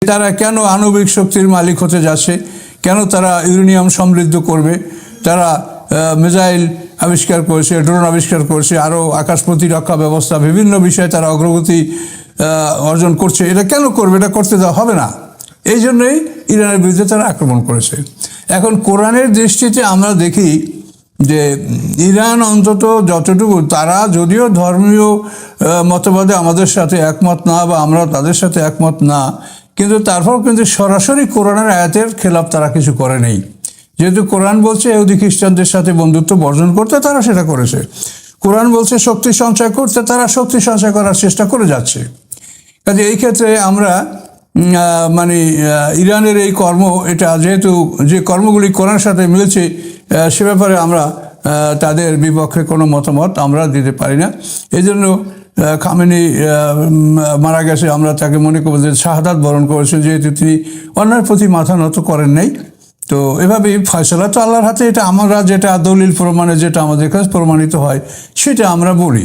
তারা কেন আণবিক শক্তির মালিক হতে যাচ্ছে, কেন তারা ইউরেনিয়াম সমৃদ্ধ করবে, তারা মিসাইল আবিষ্কার করেছে, ড্রোন আবিষ্কার করেছে, আরও আকাশ প্রতিরক্ষা ব্যবস্থা বিভিন্ন বিষয়ে তারা অগ্রগতি অর্জন করছে। এটা কেন করবে? এটা করতে দেওয়া হবে না। এই জন্যই ইরানের বিরুদ্ধে তারা আক্রমণ করেছে। এখন কোরআনের দৃষ্টিতে আমরা দেখি যে ইরান অন্তত যতটুকু, তারা যদিও ধর্মীয় মতবাদে আমাদের সাথে একমত না বা আমরা তাদের সাথে একমত না, কিন্তু তারপর কিন্তু সরাসরি কোরআনের আয়াতের খেলাপ তারা কিছু করে নেই। যেহেতু কোরআন বলছে ইহুদি খ্রিস্টানদের সাথে বন্ধুত্ব বর্জন করতে, তারা সেটা করেছে। কোরআন বলছে শক্তি সঞ্চয় করতে, তারা শক্তি সঞ্চয় করার চেষ্টা করে যাচ্ছে। কাজে এই ক্ষেত্রে আমরা মানে ইরানের এই কর্ম, এটা যেহেতু যে কর্মগুলি কোরআনের সাথে মিলছে, সে ব্যাপারে আমরা তাদের বিপক্ষে কোনো মতামত আমরা দিতে পারি না। এই জন্য খামেনি মারা গেছে, আমরা তাকে মনে করব যে শাহাদাত বরণ করেছেন, যেহেতু তিনি অন্যের প্রতি মাথা নত করেন নাই। তো এভাবেই ফয়সালা তো আল্লাহর হাতে। এটা আমরা যেটা দলিল প্রমাণে যেটা আমাদের কাছে প্রমাণিত হয় সেটা আমরা বলি।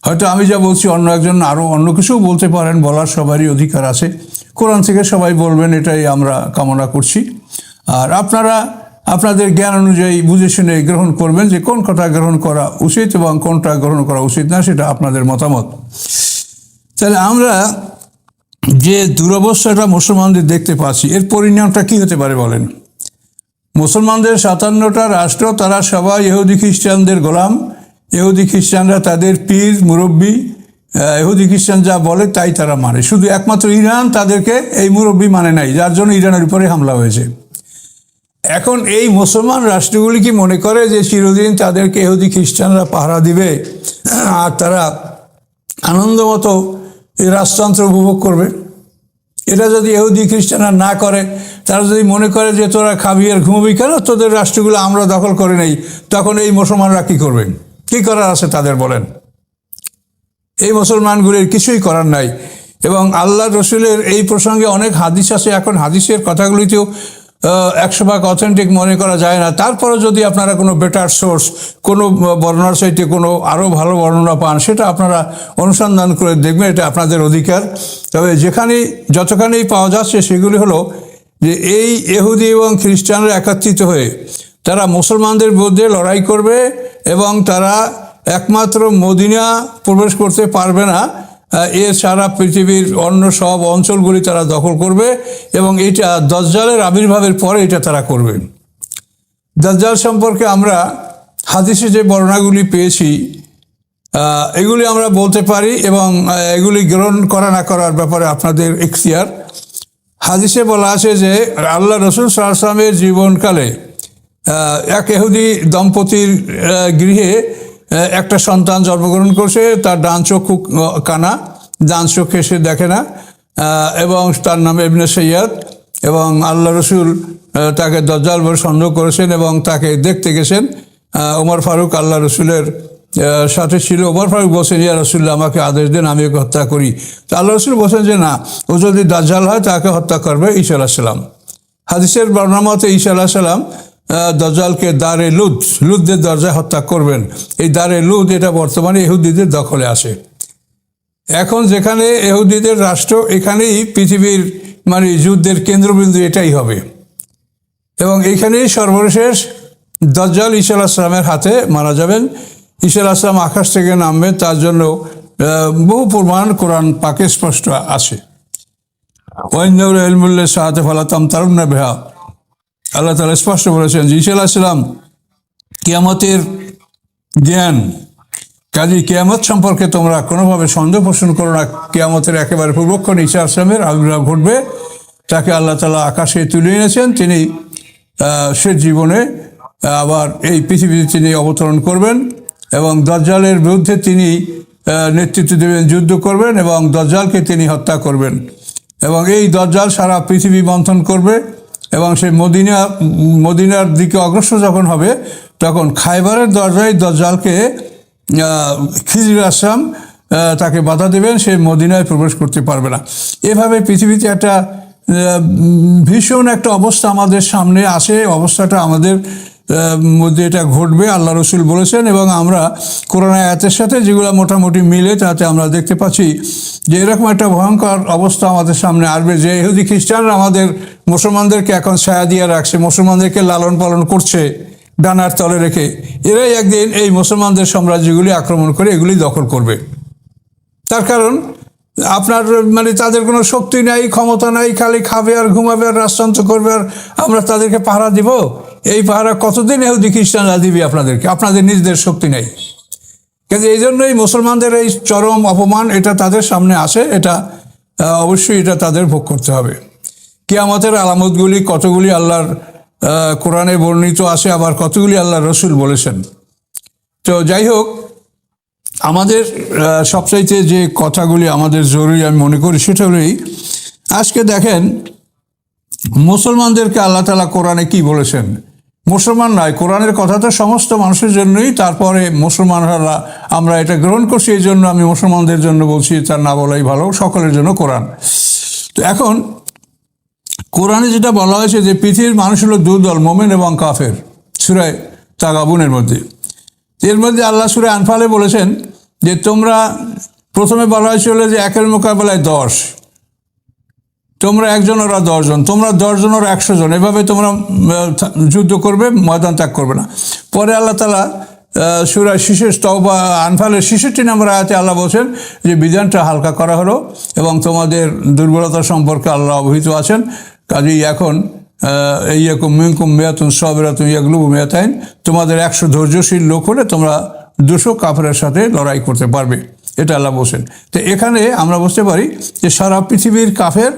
হয়তো আমি যা বলছি অন্য একজন আরও অন্য কিছুও বলতে পারেন, বলার সবারই অধিকার আছে। কোরআন থেকে সবাই বলবেন, এটাই আমরা কামনা করছি। আর আপনারা আপনাদের জ্ঞান অনুযায়ী বুঝে শুনে গ্রহণ করবেন যে কোন কথা গ্রহণ করা উচিত এবং কোনটা গ্রহণ করা উচিত না, সেটা আপনাদের মতামত। তাহলে আমরা যে দুরবস্থাটা মুসলমানদের দেখতে পাচ্ছি, এর পরিণামটা কী হতে পারে বলেন? মুসলমানদের 57টা রাষ্ট্র, তারা সবাই ইহুদি খ্রিস্টানদের গোলাম। ইহুদি খ্রিস্টানরা তাদের পীর মুরব্বী, ইহুদি খ্রিস্টান যা বলে তাই তারা মানে। শুধু একমাত্র ইরান তাদেরকে এই মুরব্বী মানে নাই, যার জন্য ইরানের উপরে হামলা হয়েছে। এখন এই মুসলমান রাষ্ট্রগুলি কি মনে করে যে চিরদিন তাদেরকে ইহুদি খ্রিস্টানরা পাহারা দিবে আর তারা আনন্দ মতো এই রাজতন্ত্র উপভোগ করবে? এটা যদি ইহুদি খ্রিস্টানরা না করে, তারা যদি মনে করে যে তোরা খাবি আর ঘুমবি, কেন তোদের রাষ্ট্রগুলো আমরা দখল করে নেই, তখন এই মুসলমানরা কী করবেন? কী করার আছে তাদের বলেন? এই মুসলমানগুলির কিছুই করার নাই। এবং আল্লাহ রসুলের এই প্রসঙ্গে অনেক হাদিস আছে। এখন হাদিসের কথাগুলিতেও 100% অথেন্টিক মনে করা যায় না। তারপরে যদি আপনারা কোনো বেটার সোর্স, কোনো বর্ণনার চাইতে কোনো আরও ভালো বর্ণনা পান, সেটা আপনারা অনুসন্ধান করে দেখবেন, এটা আপনাদের অধিকার। তবে যতখানেই পাওয়া যাচ্ছে সেগুলি হলো যে এই ইহুদি এবং খ্রিস্টানরা একত্রিত হয়ে তারা মুসলমানদের বিরুদ্ধে লড়াই করবে এবং তারা একমাত্র মদিনা প্রবেশ করতে পারবে না, এছাড়া পৃথিবীর অন্য সব অঞ্চলগুলি তারা দখল করবে। এবং এটা দাজ্জালের আবির্ভাবের পরে এটা তারা করবে। দাজ্জাল সম্পর্কে আমরা হাদিসে যে বর্ণনাগুলি পেয়েছি, এগুলি আমরা বলতে পারি এবং এগুলি গ্রহণ করা না করার ব্যাপারে আপনাদের ইখতিয়ার। হাদিসে বলা আছে যে আল্লাহ রসুল সাল্লাল্লাহু আলাইহি ওয়াসাল্লামের জীবনকালে এক ইহুদি দম্পতির গৃহে একটা সন্তান জন্মগ্রহণ করছে। তার ডান চোখ খুব কানা, ডান চোখে সে দেখে না, এবং তার নাম ইবনে সৈয়দ। এবং আল্লাহ রসুল তাকে দাজ্জাল বলে সন্দেহ করেছেন এবং তাকে দেখতে গেছেন। ওমর ফারুক আল্লাহ রসুলের সাথে ছিল। ওমর ফারুক বলছেন, ইয়া রাসূলুল্লাহ, আমাকে আদেশ দেন, আমি ওকে হত্যা করি। তো আল্লাহ রসুল বলছেন যে না, ও যদি দাজ্জাল হয় তাকে হত্যা করবে ঈসা আলাইহিস সালাম। হাদিসের বর্ণনা মতে ঈসা আলাইহিস সালাম দাজ্জালকে দারে লুদের দরজায় হত্যা করবেন। এই দারে লুদ এটা বর্তমানে ইহুদিদের দখলে আছে। এখন যেখানে ইহুদিদের রাষ্ট্র, এখানেই পৃথিবীর মানে যুদ্ধের কেন্দ্রবিন্দু এটাই হবে। এবং এইখানেই সর্বশেষ দাজ্জাল ঈসা আলাইহিস সালামের হাতে মারা যাবেন। ঈসা আলাইহিস সালাম আকাশ থেকে নামবে, তার জন্য বহু প্রমাণ কোরআন পাকে স্পষ্ট আছে। ওয়াইন্নাহু ইলমুল লিস-সাআতি ফালা তামতারুন্না বিহা, আল্লাহ তাআলা স্পষ্ট বলেছেন যে ঈসা আলাইহিস সালাম কিয়ামতের জ্ঞান। কাজেই কিয়ামত সম্পর্কে তোমরা কোনোভাবে সন্দেহ পোষণ করো না। কিয়ামতের একেবারে পূর্বক্ষণ ঈসা আলাইহিস সালামের আবির্ভাব ঘটবে। তাকে আল্লাহ তাআলা আকাশে তুলে এনেছেন। তিনি শেষ জীবনে আবার এই পৃথিবীতে তিনি অবতরণ করবেন এবং দাজ্জালের বিরুদ্ধে তিনি নেতৃত্ব দেবেন, যুদ্ধ করবেন এবং দাজ্জালকে তিনি হত্যা করবেন। এবং এই দাজ্জাল সারা পৃথিবী মন্থন করবে এবং সেই মদিনার দিকে অগ্রসর যখন হবে, তখন খায়বারের দরজায় দাজ্জালকে খিজির আসলাম তাকে বাধা দেবেন, সে মদিনায় প্রবেশ করতে পারবে না। এভাবে পৃথিবীতে একটা ভীষণ একটা অবস্থা আমাদের সামনে আসে। অবস্থাটা আমাদের মধ্যে এটা ঘটবে আল্লাহ রসুল বলেছেন, এবং আমরা কোরআন আয়াতের সাথে যেগুলো মোটামুটি মিলে তাতে আমরা দেখতে পাচ্ছি যে এরকম একটা ভয়ঙ্কর অবস্থা আমাদের সামনে আসবে যে ইহুদি খ্রিস্টানরা আমাদের মুসলমানদেরকে এখন ছায়া দিয়ে রাখছে, মুসলমানদেরকে লালন পালন করছে ডানার তলে রেখে, এরাই একদিন এই মুসলমানদের সাম্রাজ্যগুলি আক্রমণ করে এগুলি দখল করবে। তার কারণ আপনার মানে তাদের কোনো শক্তি নাই, ক্ষমতা নাই, খালি খাবে আর ঘুমাবে আর রাজতন্ত্র করবে, আর আমরা তাদেরকে পাহারা দিব। এই পাহারা কতদিন ইহুদি খ্রিস্টানরা দিবে আপনাদেরকে? আপনাদের নিজেদের শক্তি নেই। কিন্তু এই জন্যই মুসলমানদের এই চরম অপমান এটা তাদের সামনে আসে, এটা অবশ্যই এটা তাদের ভোগ করতে হবে। কিয়ামতের আলামতগুলি কতগুলি আল্লাহর কোরআনে বর্ণিত আছে, আবার কতগুলি আল্লাহর রসুল বলেছেন। তো যাই হোক, আমাদের সবচাইতে যে কথাগুলি আমাদের জরুরি আমি মনে করি সেটা হলেই আজকে দেখেন মুসলমানদেরকে আল্লাহ তাআলা কোরআনে কি বলেছেন। মুসলমান নয়, কোরআনের কথা তো সমস্ত মানুষের জন্যই, তারপরে মুসলমানরা আমরা এটা গ্রহণ করছি, এই জন্য আমি মুসলমানদের জন্য বলছি, তার না বলাই ভালো, সকলের জন্য কোরআন। তো এখন কোরআনে যেটা বলা হয়েছে যে পৃথিবীর মানুষ হলো দুদল, মোমেন এবং কাফের, সূরা তাগাবুনের মধ্যে। এর মধ্যে আল্লাহ সূরা আনফালে বলেছেন যে তোমরা, প্রথমে বলা হয়েছিল যে একের মোকাবেলায় 10, তোমরা 1 জন ওরা 10 জন, তোমরা 10 জন ওরা 100 জন, এভাবে তোমরা যুদ্ধ করবে, ময়দান ত্যাগ করবে না। পরে আল্লাহ তাআলা সূরা তওবা আনফালের 66 নম্বর আয়াতে আল্লাহ বলছেন যে বিধানটা হালকা করা হলো এবং তোমাদের দুর্বলতা সম্পর্কে আল্লাহ অবহিত আছেন। কাজেই এখন ইয়াকুম মিনকুম মিয়াতুন সাবিরাতুন ইয়াগলুবু মিয়াতাইন, তোমাদের 100 ধৈর্যশীল লোক হলে তোমরা 200 কাফেরের সাথে লড়াই করতে পারবে, এটা আল্লাহ বলছেন। তো এখানে আমরা বুঝতে পারি যে সারা পৃথিবীর কাফের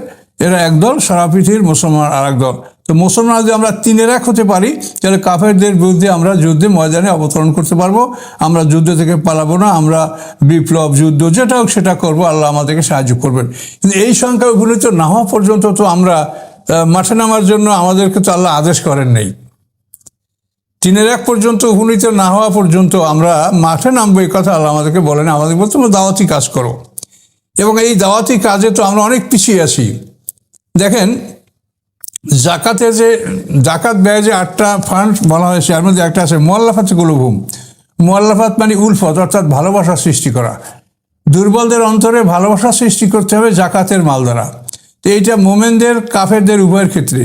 এরা একদল, সারা পৃথিবীর মুসলমান আর এক দল। তো মুসলমান যদি আমরা 3-এর 1 হতে পারি তাহলে কাফেরদের বিরুদ্ধে আমরা যুদ্ধে ময়দানে অবতরণ করতে পারবো, আমরা যুদ্ধ থেকে পালাবো না, আমরা বিপ্লব যুদ্ধ যেটা হোক সেটা করবো, আল্লাহ আমাদেরকে সাহায্য করবেন। কিন্তু এই সংখ্যা উপনীত না হওয়া পর্যন্ত তো আমরা মাঠে নামার জন্য আমাদেরকে তো আল্লাহ আদেশ করেন নেই। 3-এর 1 পর্যন্ত উপনীত না হওয়া পর্যন্ত আমরা মাঠে নামবো এই কথা আল্লাহ আমাদেরকে বলেন, আমাদের বলতে তোমরা দাওয়াতি কাজ করো। এবং এই দাওয়াতি কাজে তো আমরা অনেক পিছিয়ে আছি। দেখেন জাকাতে যে জাকাত ব্যয় যে 8টা ফান্ড বলা হয়েছে, এর মধ্যে একটা আছে মুআল্লাফাত কুলুবুহুম। মুআল্লাফাত মানে উলফত, অর্থাৎ ভালোবাসা সৃষ্টি করা। দুর্বলদের অন্তরে ভালোবাসা সৃষ্টি করতে হবে জাকাতের মাল দ্বারা। তো এইটা মোমেনদের কাফেরদের উভয়ের ক্ষেত্রে।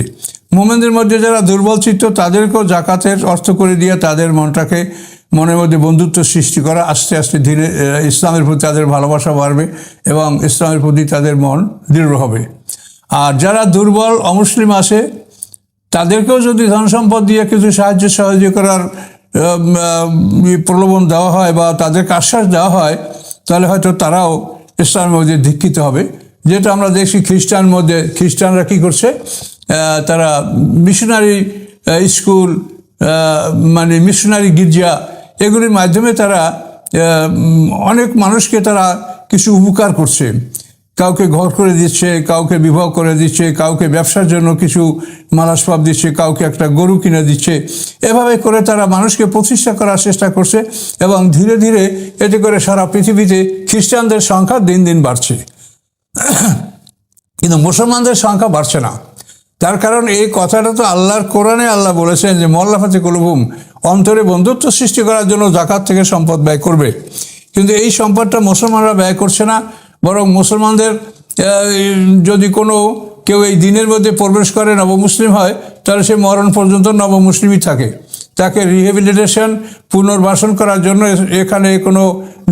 মোমেনদের মধ্যে যারা দুর্বল চিত্ত তাদেরকেও জাকাতের অর্থ করে দিয়ে তাদের মনটাকে, মনের মধ্যে বন্ধুত্ব সৃষ্টি করা, আস্তে আস্তে ধীরে ইসলামের প্রতি তাদের ভালোবাসা বাড়বে এবং ইসলামের প্রতি তাদের মন দৃঢ় হবে। আর যারা দুর্বল অমুসলিম আছে তাদেরকেও যদি ধন সম্পদ দিয়ে কিছু সাহায্য সহযোগিতা করার প্রলোভন দেওয়া হয় বা তাদেরকে আশ্বাস দেওয়া হয়, তাহলে হয়তো তারাও ইসলামের মধ্যে দীক্ষিত হবে। যেটা আমরা দেখছি খ্রিস্টানরা কী করছে, তারা মিশনারি স্কুল, মানে মিশনারি গির্জা, এগুলির মাধ্যমে তারা অনেক মানুষকে তারা কিছু উপকার করছে। কাউকে ঘর করে দিচ্ছে, কাউকে বিবাহ করে দিচ্ছে, কাউকে ব্যবসার জন্য কিছু মালাসপাপ দিচ্ছে, কাউকে একটা গরু কিনে দিচ্ছে। এভাবে করে তারা মানুষকে প্রতিষ্ঠা করার চেষ্টা করছে এবং ধীরে ধীরে এতে করে সারা পৃথিবীতে খ্রিস্টানদের সংখ্যা দিন দিন বাড়ছে, কিন্তু মুসলমানদের সংখ্যা বাড়ছে না। তার কারণ এই কথাটা তো আল্লাহর কোরআনে আল্লাহ বলেছেন যে মুআল্লাফাতি কুলুবুহুম, অন্তরে বন্ধুত্ব সৃষ্টি করার জন্য জাকাত থেকে সম্পদ ব্যয় করবে। কিন্তু এই সম্পদটা মুসলমানরা ব্যয় করছে না, বরং মুসলমানদের যদি কোনো কেউ এই দিনের মধ্যে প্রবেশ করে, নবমুসলিম হয়, তাহলে সে মরণ পর্যন্ত নবমুসলিমই থাকে। তাকে রিহেবিলিটেশন, পুনর্বাসন করার জন্য এখানে কোনো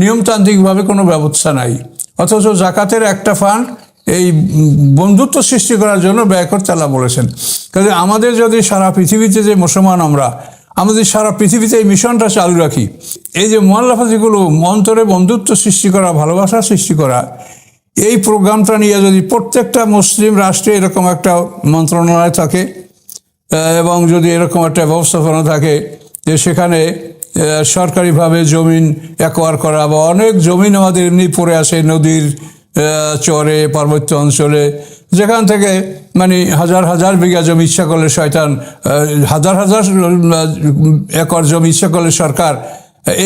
নিয়মতান্ত্রিকভাবে কোনো ব্যবস্থা নাই। অথচ জাকাতের একটা ফান্ড এই বন্ধুত্ব সৃষ্টি করার জন্য ব্যয় করতে আল্লাহ বলেছেন। কাজে আমাদের যদি সারা পৃথিবীতে যে মুসলমান আমাদের সারা পৃথিবীতে এই মিশনটা চালু রাখি, এই যে মুআল্লাফাতগুলো অন্তরে বন্ধুত্ব সৃষ্টি করা, ভালোবাসা সৃষ্টি করা, এই প্রোগ্রামটা নিয়ে যদি প্রত্যেকটা মুসলিম রাষ্ট্রে এরকম একটা মন্ত্রণালয় থাকে এবং যদি এরকম একটা ব্যবস্থাপনা থাকে যে সেখানে সরকারিভাবে জমিন অ্যাকোয়ার করা, বা অনেক জমিন আমাদের এমনি পড়ে আসে নদীর চরে, পার্বত্য অঞ্চলে, যেখান থেকে মানে হাজার হাজার বিঘা জমি ইচ্ছা করলে শয়তান, হাজার হাজার একর জমি ইচ্ছা করলে সরকার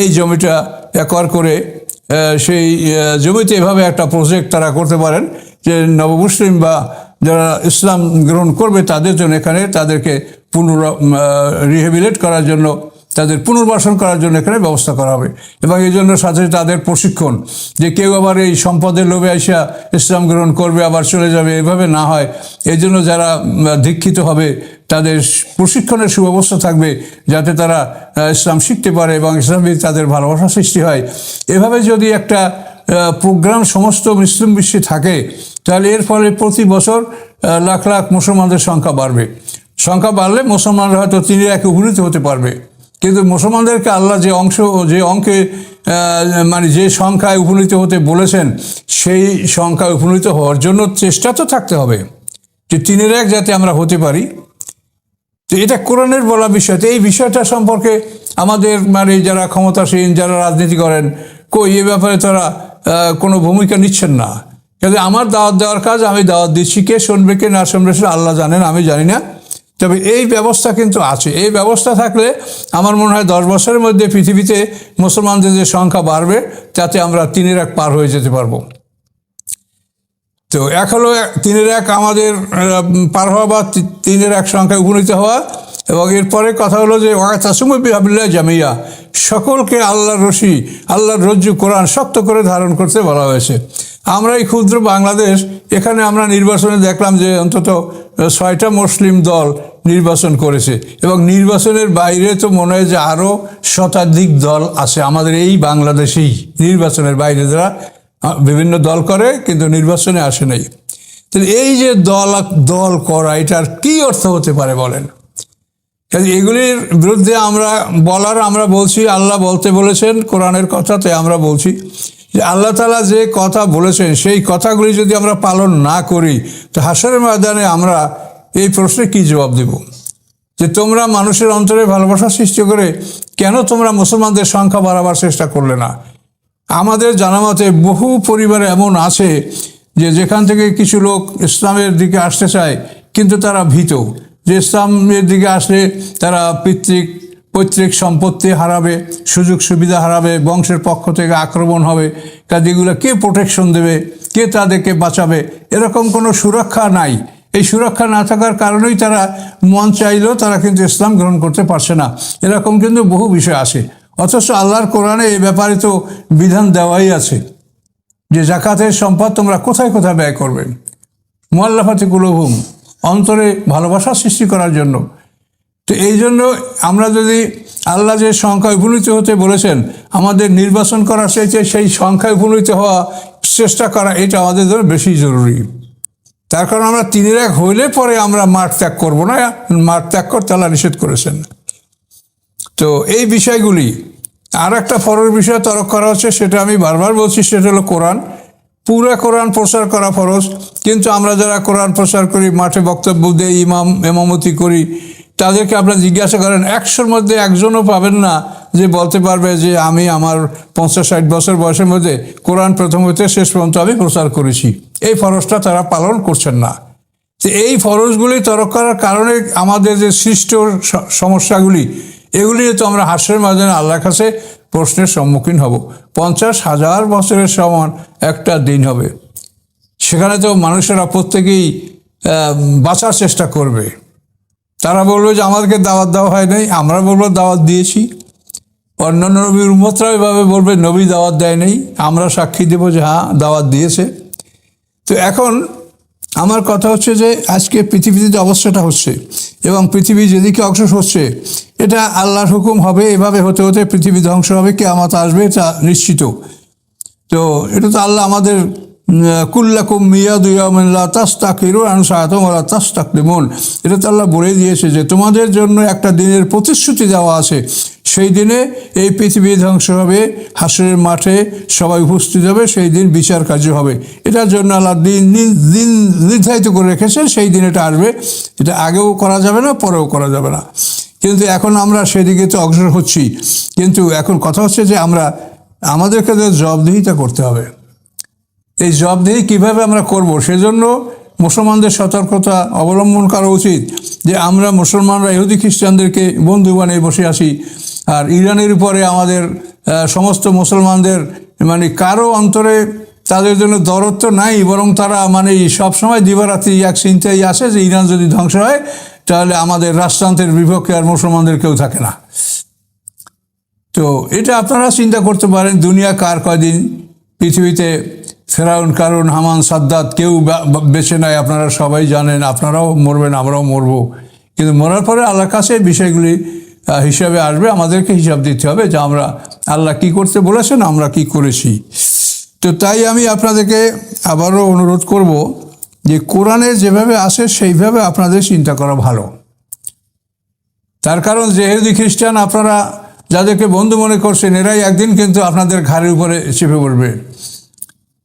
এই জমিটা একর করে সেই জমিতে এভাবে একটা প্রজেক্ট তারা করতে পারেন যে নবমুসলিম বা যারা ইসলাম গ্রহণ করবে তাদের জন্য এখানে তাদেরকে রিহেবিলেট করার জন্য, তাদের পুনর্বাসন করার জন্য এখানে ব্যবস্থা করা হবে। এবং এই জন্য সাথে তাদের প্রশিক্ষণ, যে কেউ আবার এই সম্পদের লোভে আইসা ইসলাম গ্রহণ করবে আবার চলে যাবে, এভাবে না হয় এই জন্য যারা দীক্ষিত হবে তাদের প্রশিক্ষণের সুব্যবস্থা থাকবে, যাতে তারা ইসলাম শিখতে পারে এবং ইসলামে তাদের ভালোবাসা সৃষ্টি হয়। এভাবে যদি একটা প্রোগ্রাম সমস্ত মুসলিম বিশ্বে থাকে, তাহলে এর ফলে প্রতি বছর লাখ লাখ মুসলমানদের সংখ্যা বাড়বে। সংখ্যা বাড়লে মুসলমানরা হয়তো তিনি এক উপনীত হতে পারবে। কিন্তু মুসলমানদেরকে আল্লাহ যে অঙ্কে মানে যে সংখ্যায় উপনীত হতে বলেছেন, সেই সংখ্যায় উপনীত হওয়ার জন্য চেষ্টা তো থাকতে হবে, যে 3-1 যাতে আমরা হতে পারি। তো এটা কোরআনের বলা বিষয়। তো এই বিষয়টা সম্পর্কে আমাদের মানে যারা ক্ষমতাসীন, যারা রাজনীতি করেন, এ ব্যাপারে তারা কোনো ভূমিকা নিচ্ছেন না। কিন্তু আমার দাওয়াত দেওয়ার কাজ, আমি দাওয়াত দিচ্ছি, কে শুনবে কে না শুনবে সেটা আল্লাহ জানেন, আমি জানি না। তবে এই ব্যবস্থা কিন্তু আছে। এই ব্যবস্থা থাকলে আমার মনে হয় 10 বছরের মধ্যে পৃথিবীতে মুসলমানদের যে সংখ্যা বাড়বে, তাতে আমরা 3-1 পার হয়ে যেতে পারবো। তো এক হলো 3-1 আমাদের পার হওয়া বা 3-1 সংখ্যায় উপনীত হওয়া। এবং এরপরে কথা হলো যে ওয়াতাসিমু বিহাবলিল্লাহি জামিয়া, সকলকে আল্লাহর রশি, আল্লাহর রজ্জু কোরআন শক্ত করে ধারণ করতে বলা হয়েছে। আমরা এই ক্ষুদ্র বাংলাদেশ, এখানে আমরা নির্বাচনে দেখলাম যে অন্তত 6টা মুসলিম দল নির্বাচন করেছে, এবং নির্বাচনের বাইরে তো মনে হয় যে আরও শতাধিক দল আছে আমাদের এই বাংলাদেশেই, নির্বাচনের বাইরে যারা বিভিন্ন দল করে কিন্তু নির্বাচনে আসে নাই। তাহলে এই যে দল করা, এটার কী অর্থ হতে পারে বলেন? এগুলির বিরুদ্ধে আমরা বলছি, আল্লাহ বলতে বলেছেন কোরআনের কথা, তাই আমরা বলছি যে আল্লাহ তাআলা যে কথা বলেছেন সেই কথাগুলি যদি আমরা পালন না করি, তো হাশরের ময়দানে আমরা এই প্রশ্নে কী জবাব দেব? যে তোমরা মানুষের অন্তরে ভালোবাসা সৃষ্টি করে কেন তোমরা মুসলমানদের সংখ্যা বাড়াবার চেষ্টা করলে না? আমাদের জানামতে বহু পরিবারে এমন আছে যে যেখান থেকে কিছু লোক ইসলামের দিকে আসতে চায়, কিন্তু তারা ভীত যে ইসলামের দিকে আসলে তারা পৈতৃক সম্পত্তি হারাবে, সুযোগ সুবিধা হারাবে, বংশের পক্ষ থেকে আক্রমণ হবে, কাজে এগুলো কে প্রোটেকশন দেবে, কে তাদেরকে বাঁচাবে, এরকম কোনো সুরক্ষা নাই। এই সুরক্ষা না থাকার কারণেই তারা মন চাইলেও তারা কিন্তু ইসলাম গ্রহণ করতে পারছে না। এরকম কিন্তু বহু বিষয় আছে। অথচ আল্লাহর কোরআনে এই ব্যাপারে তো বিধান দেওয়াই আছে যে জাকাতের সম্পদ তোমরা কোথায় কোথায় ব্যয় করবেন, মুআল্লাফাতি কুলুবুহুম, অন্তরে ভালোবাসা সৃষ্টি করার জন্য। তো এই জন্য আমরা যদি আল্লাহ যে সংখ্যায় উপনীত হতে বলেছেন, আমাদের নির্বাচন করার চাইতে সেই সংখ্যায় উপনীত হওয়া চেষ্টা করা, এটা আমাদের জন্য বেশি জরুরি। তার কারণ আমরা 3-1 হইলে পরে আমরা মাঠ ত্যাগ করবো না, মাঠ ত্যাগ করতে আল্লাহ নিষেধ করেছেন। তো এই বিষয়গুলি আর একটা ফরজ বিষয় তরক করা হচ্ছে, সেটা আমি বারবার বলছি, সেটা হলো কোরআন। পুরো কোরআন প্রচার করা ফরজ, কিন্তু আমরা যারা কোরআন প্রচার করি, মাঠে বক্তব্য দিয়ে ইমামতি করি, তাদেরকে আপনারা জিজ্ঞাসা করেন, 100-র মধ্যে একজনও পাবেন না যে বলতে পারবে যে আমি আমার 50-60 বছর বয়সের মধ্যে কোরআন প্রথম হতে শেষ পর্যন্ত আমি প্রচার করেছি। এই ফরজটা তারা পালন করছেন না। তো এই ফরজগুলি তরক করার কারণে আমাদের যে সৃষ্ট সমস্যাগুলি, এগুলি তো আমরা হাসরের ময়দানে আল্লাহর কাছে প্রশ্নের সম্মুখীন হব। 50,000 বছরের সমান একটা দিন হবে, সেখানে তো মানুষেরা প্রত্যেকেই বাঁচার চেষ্টা করবে। তারা বলবে যে আমাদেরকে দাওয়াত দেওয়া হয় নাই, আমরা বলবো দাওয়াত দিয়েছি। অন্যান্য নবীর উম্মতরাও এভাবে বলবে নবী দাওয়াত দেয় নাই, আমরা সাক্ষী দেব যে হ্যাঁ দাওয়াত দিয়েছে। তো এখন আমার কথা হচ্ছে যে আজকে পৃথিবীতে যে অবস্থাটা হচ্ছে এবং পৃথিবী যেদিকে অগ্রসর হচ্ছে, এটা আল্লাহর হুকুম হবে। এভাবে হতে হতে পৃথিবী ধ্বংস হবে, কিয়ামত আসবে, এটা নিশ্চিত। তো এটা তো আল্লাহ আমাদের কুল্লাকুম মিয়াদু ইয়াউমিন লা তাস্তাখিরুন আন সাআতিন ওয়া লা তাস্তাকদিমুন, এটা তো আল্লাহ বলে দিয়েছে যে তোমাদের জন্য একটা দিনের প্রতিশ্রুতি দেওয়া আছে। সেই দিনে এই পৃথিবী ধ্বংস হবে, হাসরের মাঠে সবাই উপস্থিত হবে, সেই দিন বিচার কার্য হবে। এটার জন্য আল্লাহ দিন নির্ধারিত করে রেখেছেন, সেই দিন এটা আসবে। এটা আগেও করা যাবে না, পরেও করা যাবে না। কিন্তু এখন আমরা সেদিকে তো অগ্রসর হচ্ছি। কিন্তু এখন কথা হচ্ছে যে আমাদেরকে জবাবদিহিতা করতে হবে। এই জবাবদিহি কীভাবে আমরা করব, সেজন্য মুসলমানদের সতর্কতা অবলম্বন করা উচিত যে আমরা মুসলমানরা ইহুদি খ্রিস্টানদেরকে বন্ধু বানিয়ে বসে আসি, আর ইরানের উপরে আমাদের সমস্ত মুসলমানদের মানে কারো অন্তরে তাদের জন্য দরদ তো নাই, বরং তারা মানে সবসময় দিবারাত্রি এক চিন্তাই আসে যে ইরান যদি ধ্বংস হয় তাহলে আমাদের রাষ্ট্রযন্ত্রের বিপক্ষে আর মুসলমানদের কেউ থাকে না। তো এটা আপনারা চিন্তা করতে পারেন, দুনিয়া কার কয়দিন, পৃথিবীতে ফেরাউন, কারুন, হামান, সাদ্দাত কেউ বেঁচে নাই, আপনারা সবাই জানেন। আপনারাও মরবেন, আমরাও মরব, কিন্তু মরার পরে আল্লাহর কাছে বিষয়গুলি হিসাবে আসবে। আমাদেরকে হিসাব দিতে হবে যে আমরা আল্লাহ কি করতে বলেছেন, আমরা কি করেছি। তো তাই আমি আপনাদেরকে আবারও অনুরোধ করব যে কোরআনে যেভাবে আসে সেইভাবে আপনাদের চিন্তা করা ভালো। তার কারণ যে ইহুদি খ্রিস্টান আপনারা যাদেরকে বন্ধু মনে করছেন, এরাই একদিন কিন্তু আপনাদের ঘাড়ের উপরে চেপে পড়বে।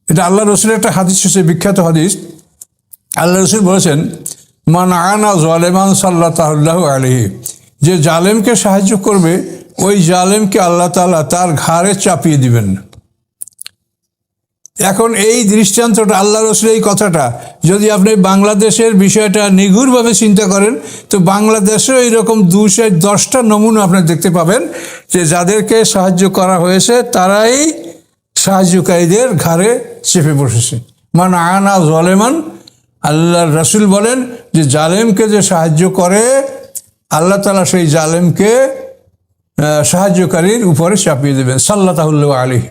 এটা আল্লাহ রসুলের একটা হাদিস আছে, বিখ্যাত হাদিস। আল্লাহ রসুল বলেছেন, মান আনা জালেমান সাল্লাল্লাহু আলাইহি, যে জালেমকে সাহায্য করবে ওই জালেমকে আল্লাহ তাআলা তার ঘাড়ে চাপিয়ে দিবেন। এখন এই দৃষ্টান্তটা, আল্লাহ রসুলের এই কথাটা যদি আপনি বাংলাদেশের বিষয়টা নিগুড়ভাবে চিন্তা করেন, তো বাংলাদেশেও এইরকম 210টা নমুনা আপনি দেখতে পাবেন যে যাদেরকে সাহায্য করা হয়েছে তারাই সাহায্যকারীদের ঘাড়ে চেপে বসেছে। মান আনা জালেমান, আল্লাহ রসুল বলেন যে জালেমকে যে সাহায্য করে আল্লাহ তাআলা সেই জালেমকে সাহায্যকারীর উপরে চাপিয়ে দেবেন সাল্লাল্লাহু আলাইহি।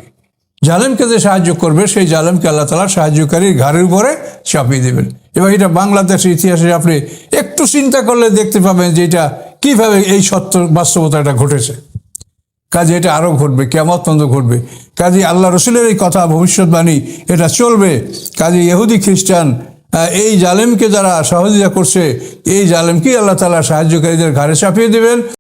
জালেমকে যে সাহায্য করবে সেই জালেমকে আল্লাহ তাআলা সাহায্যকারীর ঘাড়ের উপরে চাপিয়ে দেবেন। এবার এটা বাংলাদেশের ইতিহাসে আপনি একটু চিন্তা করলে দেখতে পাবেন যে এটা কীভাবে এই সত্য বাস্তবতাটা ঘটেছে। কাজে এটা আরও ঘটবে, কিয়ামত পর্যন্ত ঘটবে। কাজে আল্লাহ রসুলের এই কথা ভবিষ্যৎবাণী এটা চলবে। কাজে ইহুদি খ্রিস্টান এই জালেমকে যারা সহযোগিতা করছে, এই জালেমকেই আল্লাহ তাআলা সাহায্যকারীদের ঘাড়ে চাপিয়ে দেবেন।